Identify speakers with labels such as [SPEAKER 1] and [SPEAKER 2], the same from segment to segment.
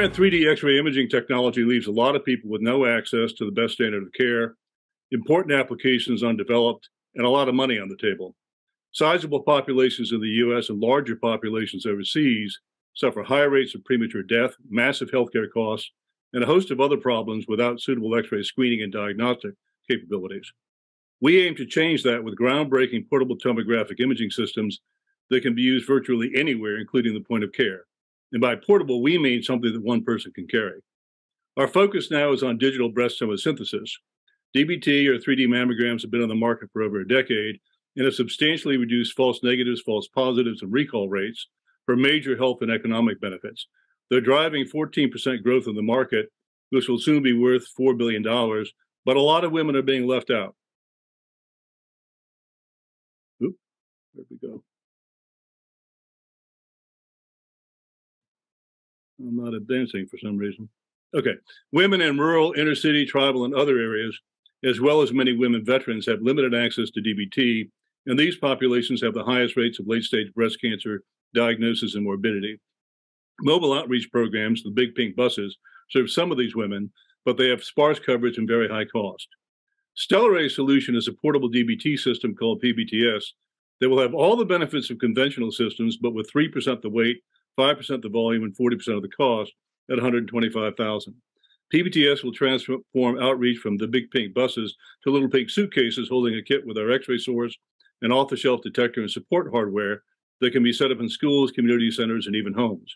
[SPEAKER 1] Current 3D X-ray imaging technology leaves a lot of people with no access to the best standard of care, important applications undeveloped, and a lot of money on the table. Sizable populations in the U.S. and larger populations overseas suffer high rates of premature death, massive healthcare costs, and a host of other problems without suitable X-ray screening and diagnostic capabilities. We aim to change that with groundbreaking portable tomographic imaging systems that can be used virtually anywhere, including the point of care. And by portable, we mean something that one person can carry. Our focus now is on digital breast tomosynthesis. DBT or 3D mammograms have been on the market for over a decade and have substantially reduced false negatives, false positives, and recall rates for major health and economic benefits. They're driving 14% growth in the market, which will soon be worth $4 billion, but a lot of women are being left out. Oop, there we go. I'm not advancing for some reason. Okay. Women in rural, inner city, tribal, and other areas, as well as many women veterans, have limited access to DBT, and these populations have the highest rates of late-stage breast cancer diagnosis and morbidity. Mobile outreach programs, the big pink buses, serve some of these women, but they have sparse coverage and very high cost. StellaRay's solution is a portable DBT system called PBTS that will have all the benefits of conventional systems, but with 3% the weight, 5% the volume, and 40% of the cost at $125,000. PBTS will transform outreach from the big pink buses to little pink suitcases holding a kit with our X-ray source, an off-the-shelf detector, and support hardware that can be set up in schools, community centers, and even homes.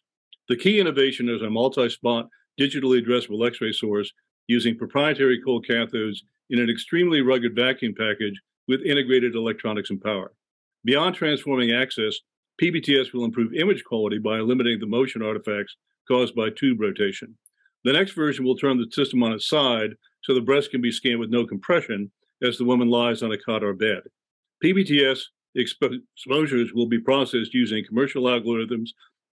[SPEAKER 1] The key innovation is our multi-spot, digitally addressable X-ray source using proprietary cold cathodes in an extremely rugged vacuum package with integrated electronics and power. Beyond transforming access, PBTS will improve image quality by eliminating the motion artifacts caused by tube rotation. The next version will turn the system on its side so the breast can be scanned with no compression as the woman lies on a cot or bed. PBTS exposures will be processed using commercial algorithms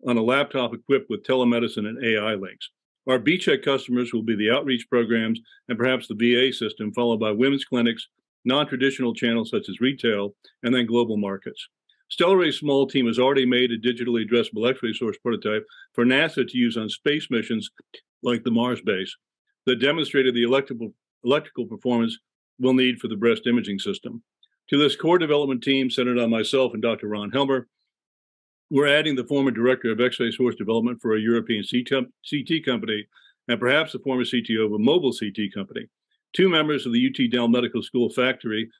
[SPEAKER 1] on a laptop equipped with telemedicine and AI links. Our beachhead customers will be the outreach programs and perhaps the VA system, followed by women's clinics, non-traditional channels such as retail, and then global markets. StellaRay's small team has already made a digitally addressable X-ray source prototype for NASA to use on space missions like the Mars base that demonstrated the electrical performance we'll need for the breast imaging system. To this core development team, centered on myself and Dr. Ron Helmer, we're adding the former director of X-ray source development for a European CT company and perhaps the former CTO of a mobile CT company. Two members of the UT Dell Medical School faculty,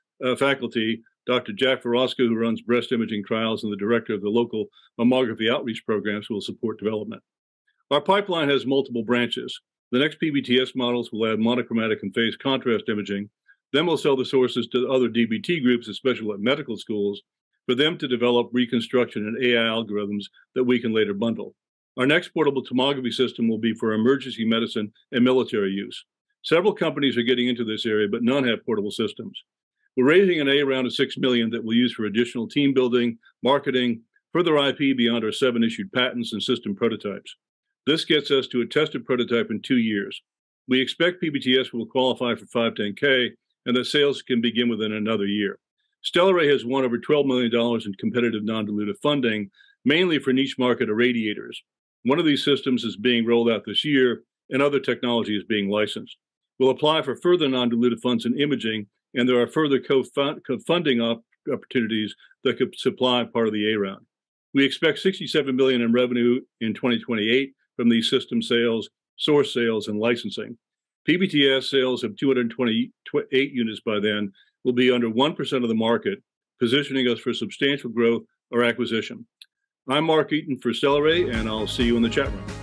[SPEAKER 1] Dr. Jack Verosco, who runs breast imaging trials, and the director of the local mammography outreach programs who will support development. Our pipeline has multiple branches. The next PBTS models will add monochromatic and phase contrast imaging. Then we'll sell the sources to other DBT groups, especially at medical schools, for them to develop reconstruction and AI algorithms that we can later bundle. Our next portable tomography system will be for emergency medicine and military use. Several companies are getting into this area, but none have portable systems. We're raising an A round of $6 million that we'll use for additional team building, marketing, further IP beyond our 7 issued patents and system prototypes. This gets us to a tested prototype in 2 years. We expect PBTS will qualify for 510K and that sales can begin within another year. StellaRay has won over $12 million in competitive non-dilutive funding, mainly for niche market irradiators. One of these systems is being rolled out this year, and other technology is being licensed. We'll apply for further non-dilutive funds in imaging, and there are further co-funding opportunities that could supply part of the A round. We expect $67 million in revenue in 2028 from these system sales, source sales, and licensing. PBTS sales of 228 units by then will be under 1% of the market, positioning us for substantial growth or acquisition. I'm Mark Eaton for StellaRay, and I'll see you in the chat room.